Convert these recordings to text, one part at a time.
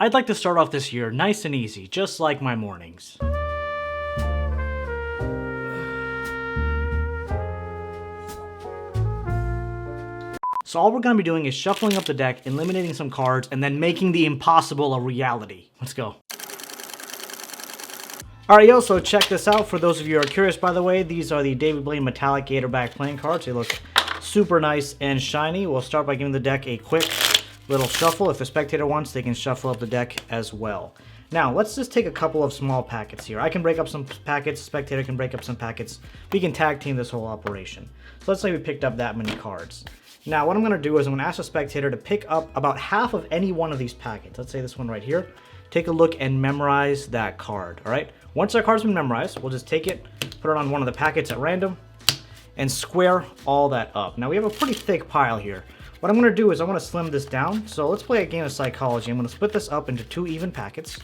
I'd like to start off this year nice and easy, just like my mornings. So all we're going to be doing is shuffling up the deck, eliminating some cards, and then making the impossible a reality. Let's go. Alright, yo, so check this out. For those of you who are curious, by the way, these are the David Blaine Metallic Gatorback playing cards. They look super nice and shiny. We'll start by giving the deck a quick little shuffle. If the spectator wants, they can shuffle up the deck as well. Now, let's just take a couple of small packets here. I can break up some packets, the spectator can break up some packets. We can tag team this whole operation. So let's say we picked up that many cards. Now, what I'm going to do is I'm going to ask the spectator to pick up about half of any one of these packets. Let's say this one right here. Take a look and memorize that card, all right? Once that card's been memorized, we'll just take it, put it on one of the packets at random, and square all that up. Now, we have a pretty thick pile here. What I'm going to do is I want to slim this down. So let's play a game of psychology. I'm going to split this up into 2 even packets.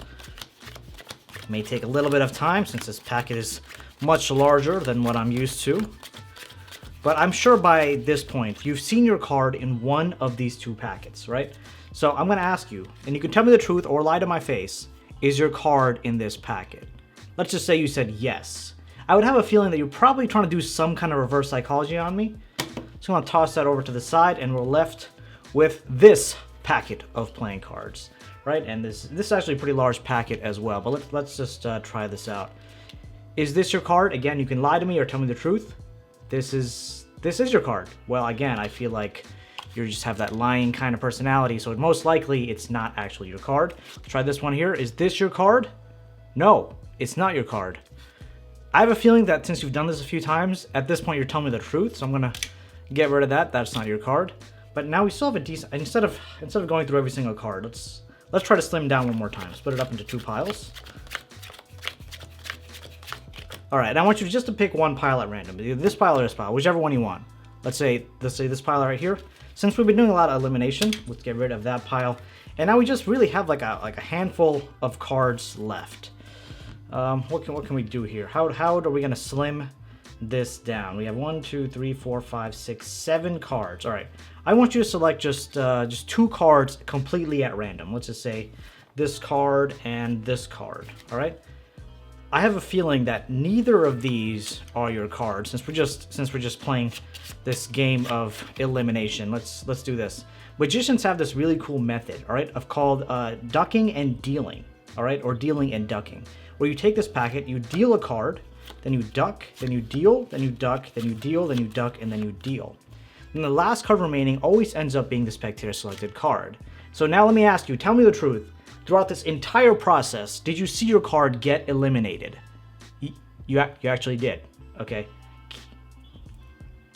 It may take a little bit of time since this packet is much larger than what I'm used to. But I'm sure by this point, you've seen your card in one of these 2 packets, right? So I'm going to ask you, and you can tell me the truth or lie to my face, is your card in this packet? Let's just say you said yes. I would have a feeling that you're probably trying to do some kind of reverse psychology on me. So I'm going to toss that over to the side, and we're left with this packet of playing cards, right? And this is actually a pretty large packet as well, but let's just try this out. Is this your card? Again, you can lie to me or tell me the truth. This is your card. Well, again, I feel like you just have that lying kind of personality, so most likely it's not actually your card. Let's try this one here. Is this your card? No, it's not your card. I have a feeling that since you've done this a few times, at this point you're telling me the truth, so I'm gonna get rid of that. That's not your card. But now we still have a decent, instead of going through every single card, let's try to slim down one more time. Split it up into 2 piles. All right, and I want you just to pick one pile at random. Either this pile or this pile, whichever one you want. Let's say this pile right here. Since we've been doing a lot of elimination, let's get rid of that pile. And now we just really have like a handful of cards left. What can we do here? How are we gonna slim this down? We have 1, 2, 3, 4, 5, 6, 7 cards. All right, I want you to select just 2 cards completely at random. Let's just say this card and this card. All right. I have a feeling that neither of these are your cards. Since we're just playing this game of elimination, let's do this. Magicians have this really cool method, all right, called ducking and dealing, all right, or dealing and ducking, where you take this packet, you deal a card, then you duck, then you deal, then you duck, then you deal, then you duck, and then you deal. And the last card remaining always ends up being the spectator selected card. So now let me ask you, tell me the truth. Throughout this entire process, did you see your card get eliminated? You actually did. Okay.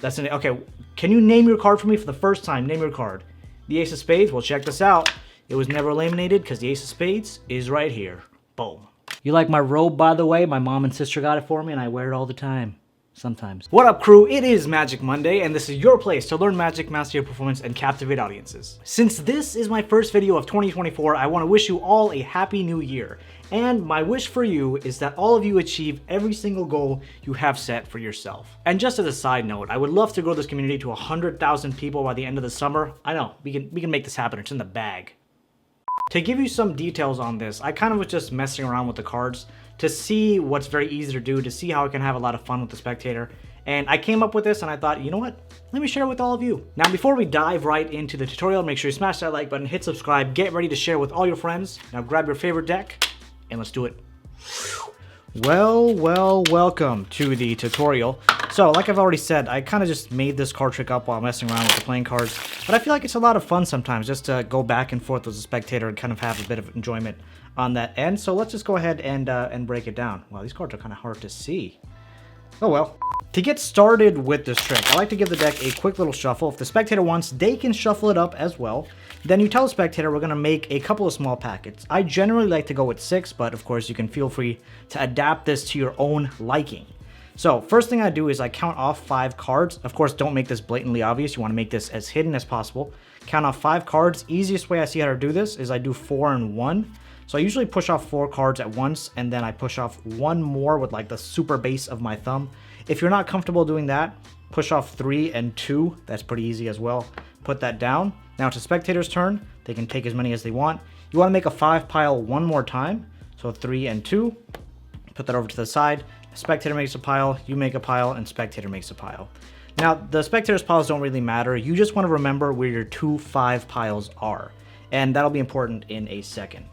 Okay. Can you name your card for me for the first time? Name your card. The Ace of Spades. Well, check this out. It was never eliminated because the Ace of Spades is right here. Boom. You like my robe, by the way? My mom and sister got it for me, and I wear it all the time. Sometimes. What up, crew? It is Magic Monday, and this is your place to learn magic, master your performance, and captivate audiences. Since this is my first video of 2024, I want to wish you all a happy new year. And my wish for you is that all of you achieve every single goal you have set for yourself. And just as a side note, I would love to grow this community to 100,000 people by the end of the summer. I know, we can make this happen. It's in the bag. To give you some details on this, I kind of was just messing around with the cards to see what's very easy to do, to see how I can have a lot of fun with the spectator. And I came up with this and I thought, you know what? Let me share it with all of you. Now, before we dive right into the tutorial, make sure you smash that like button, hit subscribe, get ready to share with all your friends. Now grab your favorite deck and let's do it. Well, welcome to the tutorial. So, like I've already said, I kind of just made this card trick up while messing around with the playing cards, but I feel like it's a lot of fun sometimes just to go back and forth with the spectator and kind of have a bit of enjoyment on that end. So let's just go ahead and break it down. Wow, these cards are kind of hard to see. Oh well. To get started with this trick, I like to give the deck a quick little shuffle. If the spectator wants, they can shuffle it up as well. Then you tell the spectator we're going to make a couple of small packets. I generally like to go with 6, but of course you can feel free to adapt this to your own liking. So first thing I do is I count off 5 cards. Of course, don't make this blatantly obvious. You want to make this as hidden as possible. Count off 5 cards. Easiest way I see how to do this is I do 4 and 1. So I usually push off 4 cards at once, and then I push off 1 more with like the super base of my thumb. If you're not comfortable doing that, push off 3 and 2. That's pretty easy as well. Put that down. Now it's the spectator's turn. They can take as many as they want. You want to make a 5 pile one more time. So 3 and 2. Put that over to the side. Spectator makes a pile, you make a pile, and spectator makes a pile. Now, the spectator's piles don't really matter. You just want to remember where your 2 5 piles are. And that'll be important in a second.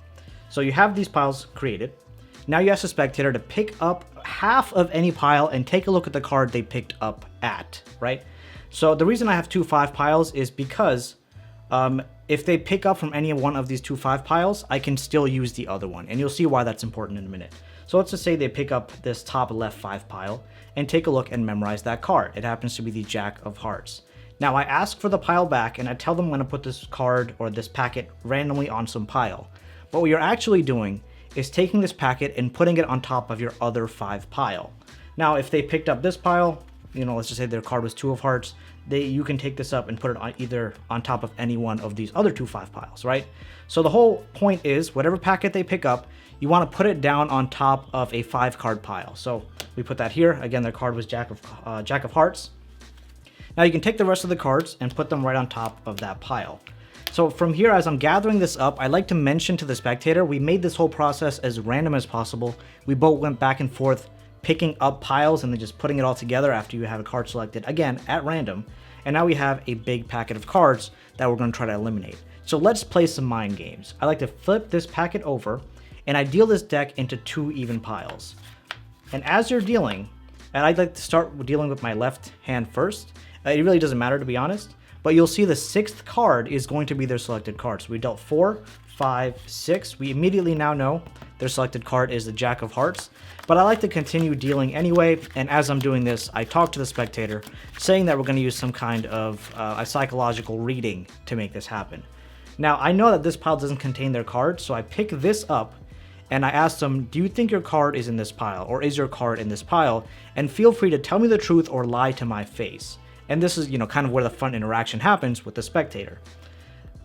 So you have these piles created. Now you ask the spectator to pick up half of any pile and take a look at the card they picked up at, right? So the reason I have 2 5 piles is because if they pick up from any one of these 2 5 piles, I can still use the other one. And you'll see why that's important in a minute. So let's just say they pick up this top left 5 pile and take a look and memorize that card. It happens to be the Jack of Hearts. Now I ask for the pile back and I tell them I'm going to put this card or this packet randomly on some pile. But what you're actually doing is taking this packet and putting it on top of your other 5 pile. Now if they picked up this pile, let's just say their card was 2 of hearts, you can take this up and put it on either on top of any one of these other 2 5 piles, right? So the whole point is whatever packet they pick up, you want to put it down on top of a 5 card pile. So we put that here. Again, their card was Jack of Hearts. Now you can take the rest of the cards and put them right on top of that pile. So from here, as I'm gathering this up, I like to mention to the spectator, we made this whole process as random as possible. We both went back and forth picking up piles and then just putting it all together after you have a card selected, again, at random. And now we have a big packet of cards that we're going to try to eliminate. So let's play some mind games. I like to flip this packet over and I deal this deck into 2 even piles. And as you're dealing, and I'd like to start dealing with my left hand first. It really doesn't matter, to be honest. But you'll see the 6th card is going to be their selected card. So we dealt 4, 5, 6. We immediately now know their selected card is the Jack of Hearts. But I like to continue dealing anyway. And as I'm doing this, I talk to the spectator, saying that we're going to use some kind of a psychological reading to make this happen. Now, I know that this pile doesn't contain their card, so I pick this up and I ask them, do you think your card is in this pile, or is your card in this pile? And feel free to tell me the truth or lie to my face. And this is, kind of where the fun interaction happens with the spectator.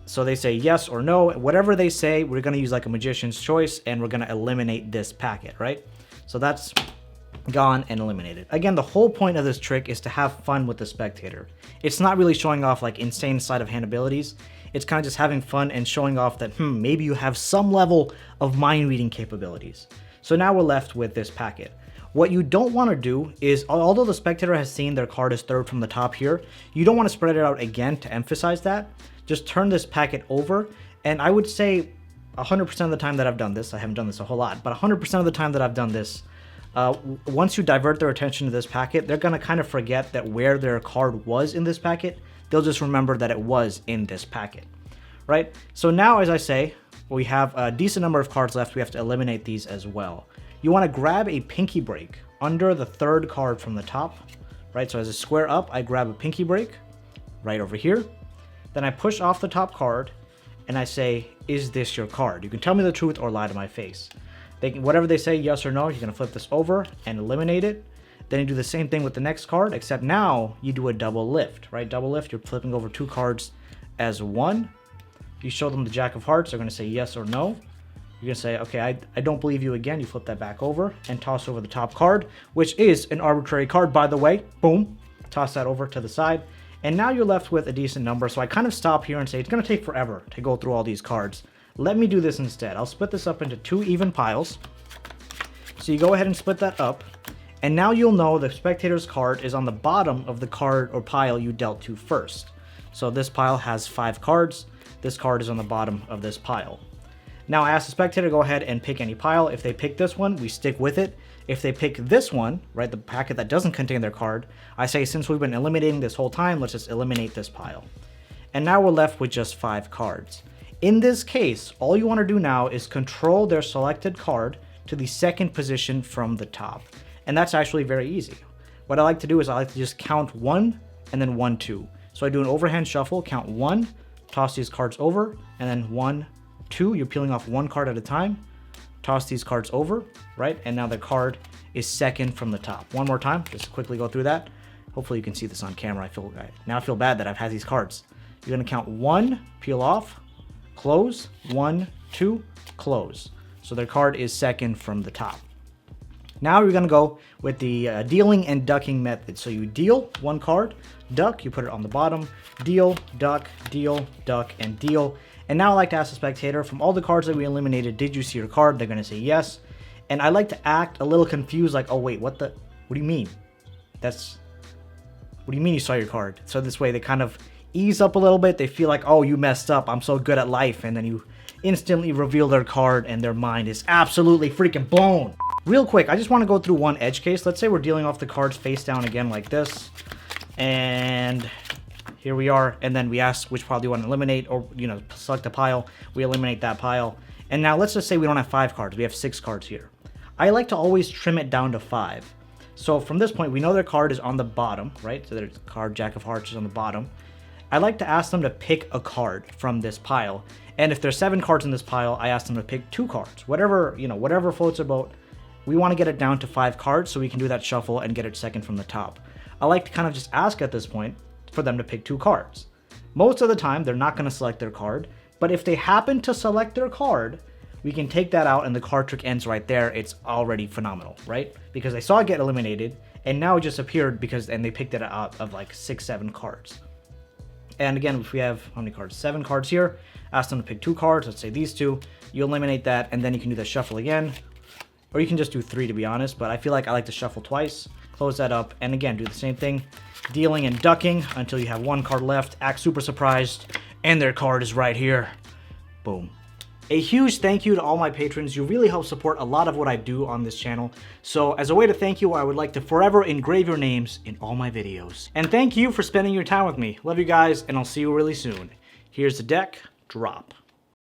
So they say yes or no. Whatever they say, we're going to use like a magician's choice, and we're going to eliminate this packet, right? So that's gone and eliminated. Again, the whole point of this trick is to have fun with the spectator. It's not really showing off like insane sleight of hand abilities. It's kind of just having fun and showing off that, maybe you have some level of mind reading capabilities. So now we're left with this packet. What you don't want to do is, although the spectator has seen their card is 3rd from the top here, you don't want to spread it out again to emphasize that. Just turn this packet over, and I would say 100% of the time that I've done this, I haven't done this a whole lot, but 100% of the time that I've done this, once you divert their attention to this packet, they're going to kind of forget that where their card was in this packet. They'll just remember that it was in this packet, right? So now, as I say, we have a decent number of cards left. We have to eliminate these as well. You want to grab a pinky break under the 3rd card from the top, right? So as a square up, I grab a pinky break right over here. Then I push off the top card and I say, is this your card? You can tell me the truth or lie to my face. Whatever they say, yes or no, you're going to flip this over and eliminate it. Then you do the same thing with the next card, except now you do a double lift, right? Double lift, you're flipping over 2 cards as one. You show them the Jack of Hearts, they're going to say yes or no. You're going to say, okay, I don't believe you again. You flip that back over and toss over the top card, which is an arbitrary card, by the way. Boom. Toss that over to the side. And now you're left with a decent number. So I kind of stop here and say, it's going to take forever to go through all these cards. Let me do this instead. I'll split this up into 2 even piles. So you go ahead and split that up. And now you'll know the spectator's card is on the bottom of the card or pile you dealt to first. So this pile has 5 cards. This card is on the bottom of this pile. Now I ask the spectator to go ahead and pick any pile. If they pick this one, we stick with it. If they pick this one, right, the packet that doesn't contain their card, I say, since we've been eliminating this whole time, let's just eliminate this pile. And now we're left with just 5 cards. In this case, all you want to do now is control their selected card to the 2nd position from the top. And that's actually very easy. What I like to do is I like to just count 1 and then 1, 2. So I do an overhand shuffle, count 1, toss these cards over, and then 1, 2. You're peeling off 1 card at a time. Toss these cards over, right? And now the card is 2nd from the top. One more time, just quickly go through that. Hopefully you can see this on camera. Now I feel bad that I've had these cards. You're gonna count 1, peel off, close, 1, 2, close. So their card is 2nd from the top. Now we're going to go with the dealing and ducking method. So you deal 1 card, duck, you put it on the bottom, deal, duck, and deal. And now I like to ask the spectator, from all the cards that we eliminated, did you see your card? They're gonna say yes. And I like to act a little confused, like, oh wait, what do you mean? What do you mean you saw your card? So this way they kind of ease up a little bit. They feel like, oh, you messed up, I'm so good at life. And then you instantly reveal their card and their mind is absolutely freaking blown. Real quick, I just want to go through one edge case. Let's say we're dealing off the cards face down again like this. And here we are. And then we ask which pile do you want to eliminate, or, you know, select a pile. We eliminate that pile. And now let's just say we don't have 5 cards. We have 6 cards here. I like to always trim it down to 5. So from this point, we know their card is on the bottom, right? So their card, Jack of Hearts, is on the bottom. I like to ask them to pick a card from this pile. And if there's 7 cards in this pile, I ask them to pick 2 cards. Whatever, you know, whatever floats their boat. We want to get it down to 5 cards so we can do that shuffle and get it second from the top. I like to kind of just ask at this point for them to pick 2 cards. Most of the time, they're not going to select their card. But if they happen to select their card, we can take that out and the card trick ends right there. It's already phenomenal, right? Because they saw it get eliminated and now it just appeared and they picked it out of like 6, 7 cards. And again, if we have, how many cards? 7 cards here. Ask them to pick 2 cards. Let's say these 2. You eliminate that and then you can do the shuffle again. Or you can just do 3 to be honest, but I feel like I like to shuffle twice. Close that up and again, do the same thing. Dealing and ducking until you have 1 card left. Act super surprised and their card is right here. Boom. A huge thank you to all my patrons. You really help support a lot of what I do on this channel. So as a way to thank you, I would like to forever engrave your names in all my videos. And thank you for spending your time with me. Love you guys, and I'll see you really soon. Here's the deck. Drop.